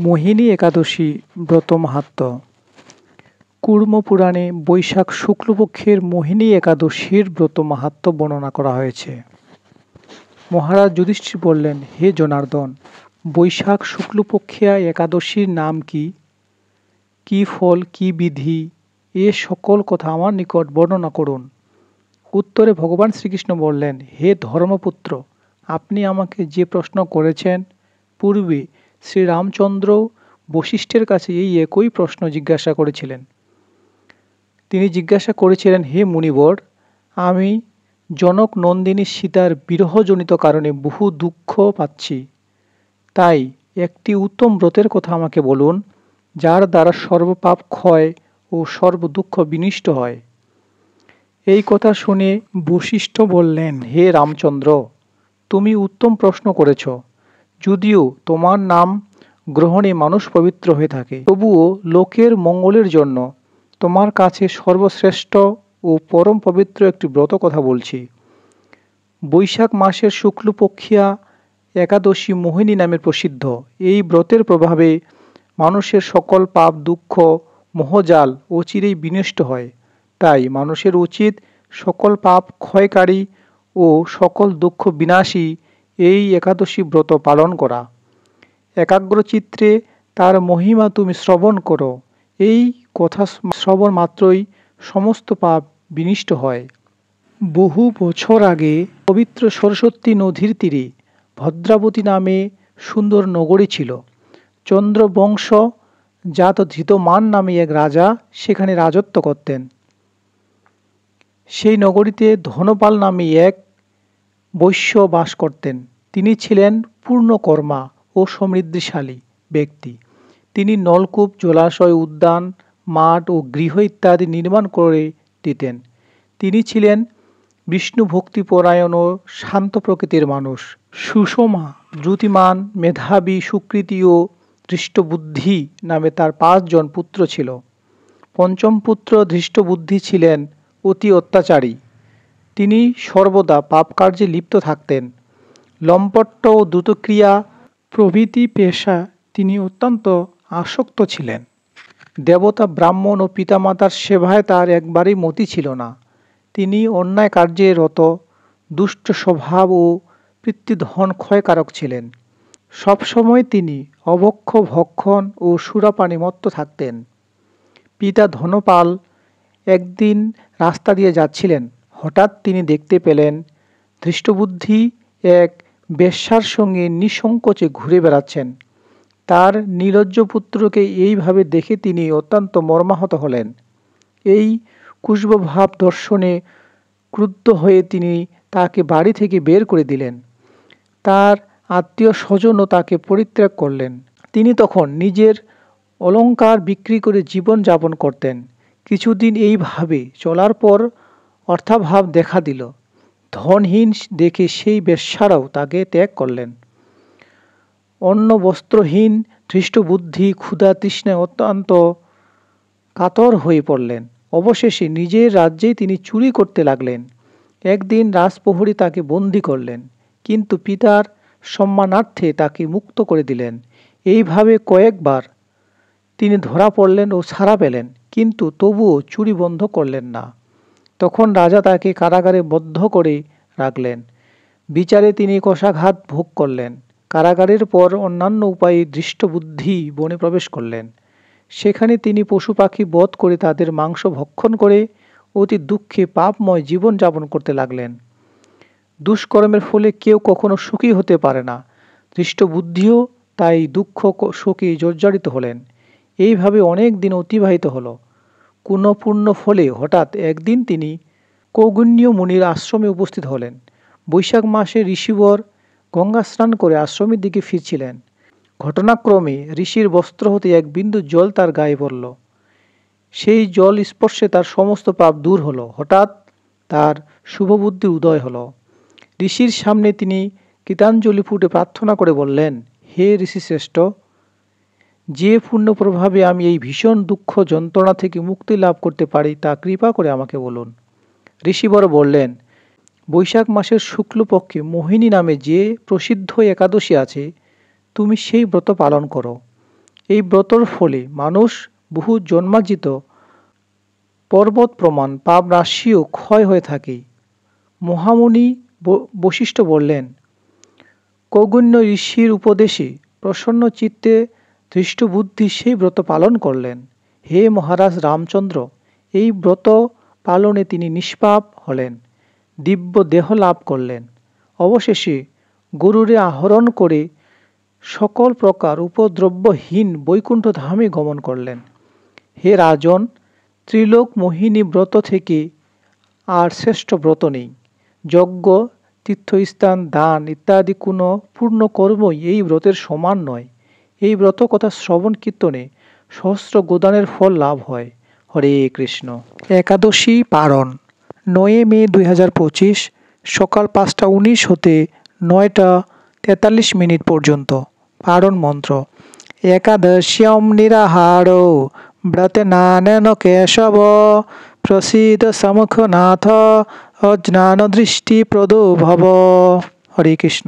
মোহিনী একাদশী ব্রত মাহাত্ম্য। কুর্ম পুরাণে বৈশাখ শুক্লপক্ষের মোহিনী একাদশীর ব্রত মাহাত্ম্য বর্ণনা করা হয়েছে। মহারাজ যুধিষ্ঠির বললেন, হে জনার্দন, বৈশাখ শুক্লপক্ষিয়া একাদশীর নাম কি, কি ফল, কি বিধি, এ সকল কথা আমার নিকট বর্ণনা করুন। উত্তরে ভগবান শ্রীকৃষ্ণ বললেন, হে ধর্মপুত্র, আপনি আমাকে যে প্রশ্ন করেছেন, পূর্বে শ্রীরামচন্দ্রও বশিষ্ঠের কাছে এই একই প্রশ্ন জিজ্ঞাসা করেছিলেন। তিনি জিজ্ঞাসা করেছিলেন, হে মুনিবর, আমি জনক নন্দিনী সীতার বিরহজনিত কারণে বহু দুঃখ পাচ্ছি। তাই একটি উত্তম ব্রতের কথা আমাকে বলুন, যার দ্বারা সর্বপাপ ক্ষয় ও সর্বদুঃখ বিনষ্ট হয়। এই কথা শুনে বশিষ্ঠ বললেন, হে রামচন্দ্র, তুমি উত্তম প্রশ্ন করেছ। যদিও তোমার নাম গ্রহণে মানুষ পবিত্র হয়ে থাকে, তবুও লোকের মঙ্গলের জন্য তোমার কাছে সর্বশ্রেষ্ঠ ও পরম পবিত্র একটি ব্রত কথা বলছি। বৈশাখ মাসের শুক্লপক্ষিয়া একাদশী মোহিনী নামে প্রসিদ্ধ। এই ব্রতের প্রভাবে মানুষের সকল পাপ, দুঃখ, মোহজাল অচিরেই বিনষ্ট হয়। তাই মানুষের উচিত সকল পাপ ক্ষয়কারী ও সকল দুঃখ বিনাশী এই একাদশী ব্রত পালন করা। একাগ্রচিত্তে তার মহিমা তুমি শ্রবণ করো। এই কথা শ্রবণ মাত্রই সমস্ত পাপ বিনষ্ট হয়। বহু বছর আগে পবিত্র সরস্বতী নদীর তীরে ভদ্রাবতী নামে সুন্দর নগরী ছিল। চন্দ্রবংশ জাত ধৃতমান নামে এক রাজা সেখানে রাজত্ব করতেন। সেই নগরীতে ধনপাল নামে এক বৈশ্য বাস করতেন। তিনি ছিলেন পূর্ণকর্মা ও সমৃদ্ধিশালী ব্যক্তি। তিনি নলকূপ, জলাশয়, উদ্যান, মাঠ ও গৃহ ইত্যাদি নির্মাণ করে দিতেন। তিনি ছিলেন বিষ্ণু ভক্তিপরায়ণ ও শান্ত প্রকৃতির মানুষ। সুষমা, দ্যুতিমান, মেধাবী, সুকৃতি ও ধৃষ্টবুদ্ধি নামে তার 5 জন পুত্র ছিল। পঞ্চম পুত্র ধৃষ্টবুদ্ধি ছিলেন অতি অত্যাচারী। তিনি সর্বদা পাপকার্যে লিপ্ত থাকতেন। লম্পট্য ও দ্রুতক্রিয়া প্রভৃতি পেশা তিনি অত্যন্ত আসক্ত ছিলেন। দেবতা, ব্রাহ্মণ ও পিতামাতার সেবায় তার একবারই মতি ছিল না। তিনি অন্যায় কার্যে রত, দুষ্ট স্বভাব ও পিতৃধন ক্ষয়কারক ছিলেন। সবসময় তিনি অভক্ষ, ভক্ষণ ও সুরাপানে মত্ত থাকতেন। পিতা ধনপাল একদিন রাস্তা দিয়ে যাচ্ছিলেন। হঠাৎ তিনি দেখতে পেলেন ধৃষ্টবুদ্ধি এক বেশ্যার সঙ্গে নিঃসংকোচে ঘুরে বেড়াচ্ছেন। তার নির্লজ্জ পুত্রকে এইভাবে দেখে তিনি অত্যন্ত মর্মাহত হলেন। এই কুষ্ঠভাব দর্শনে ক্রুদ্ধ হয়ে তিনি তাকে বাড়ি থেকে বের করে দিলেন। তার আত্মীয় স্বজনও তাকে পরিত্যাগ করলেন। তিনি তখন নিজের অলংকার বিক্রি করে জীবন যাপন করতেন। কিছুদিন এইভাবে চলার পর অর্থাভাব দেখা দিল। ধনহীন দেখে সেই বেশ্যারাও তাকে ত্যাগ করলেন। অন্ন বস্ত্রহীন ধৃষ্টবুদ্ধি ক্ষুধা তৃষ্ণায় অত্যন্ত কাতর হয়ে পড়লেন। অবশেষে নিজের রাজ্যেই তিনি চুরি করতে লাগলেন। একদিন রাজপ্রহরী তাকে বন্দী করলেন, কিন্তু পিতার সম্মানার্থে তাকে মুক্ত করে দিলেন। এইভাবে কয়েকবার তিনি ধরা পড়লেন ও ছাড়া পেলেন, কিন্তু তবুও চুরি বন্ধ করলেন না। তখন রাজা তাকে কারাগারে বদ্ধ করে রাখলেন। বিচারে তিনি কষাঘাত ভোগ করলেন। কারাগারের পর অন্যান্য উপায়ে ধৃষ্টবুদ্ধি বনে প্রবেশ করলেন। সেখানে তিনি পশু পাখি বধ করে তাদের মাংস ভক্ষণ করে অতি দুঃখে পাপময় জীবন যাপন করতে লাগলেন। দুষ্কর্মের ফলে কেউ কখনো সুখী হতে পারে না। ধৃষ্টবুদ্ধিও তাই দুঃখ শোকে জর্জরিত হলেন। এইভাবে অনেক দিন অতিবাহিত হলো। কুণপূর্ণ ফলে হঠাৎ একদিন তিনি কৌগুণ্য মুনির আশ্রমে উপস্থিত হলেন। বৈশাখ মাসে ঋষিবর গঙ্গা স্নান করে আশ্রমের দিকে ফিরছিলেন। ঘটনাক্রমে ঋষির বস্ত্র হতে এক বিন্দু জল তার গায়ে পড়ল। সেই জল স্পর্শে তার সমস্ত পাপ দূর হলো। হঠাৎ তার শুভবুদ্ধির উদয় হলো। ঋষির সামনে তিনি কৃতাঞ্জলি ফুটে প্রার্থনা করে বললেন, হে ঋষিশ্রেষ্ঠ, যে পূর্ণ প্রভাবে আমি এই ভীষণ দুঃখ যন্ত্রণা থেকে মুক্তি লাভ করতে পারি তা কৃপা করে আমাকে বলুন। ঋষিবর বললেন, বৈশাখ মাসের শুক্লপক্ষে মোহিনী নামে যে প্রসিদ্ধ একাদশী আছে, তুমি সেই ব্রত পালন করো। এই ব্রতর ফলে মানুষ বহু জন্মার্জিত পর্বত প্রমাণ পাপ রাশিও ক্ষয় হয়ে থাকে। মহামুনি বশিষ্ঠ বললেন, কৌগণ্য ঋষির উপদেশে প্রসন্ন চিত্তে ধৃষ্টবুদ্ধি সেই ব্রত পালন করলেন। হে মহারাজ রামচন্দ্র, এই ব্রত পালনে তিনি নিষ্পাপ হলেন, দিব্য দেহ লাভ করলেন। অবশেষে গরুরে আহরণ করে সকল প্রকার উপদ্রব্যহীন বৈকুণ্ঠ ধামে গমন করলেন। হে রাজন, ত্রিলোক মোহিনী ব্রত থেকে আর শ্রেষ্ঠ ব্রত নেই। যজ্ঞ, তীর্থস্থান, দান ইত্যাদি কোনো পূর্ণ কর্মই এই ব্রতের সমান নয়। এই ব্রত কথা শ্রবণ কীর্তনে সহস্র গোদানের ফল লাভ হয়। হরে কৃষ্ণ। একাদশী পারণ ৯ মে ২০২৫ সকাল ৫টা ১৯ হতে ৯টা ৪৩ পর্যন্ত। পারণ মন্ত্র: একাদশ্যাম নিরাহার ব্রতেনানেন কেশব প্রসীদ সমুখনাথ অজ্ঞানদৃষ্টিপ্রদো ভব। হরে কৃষ্ণ।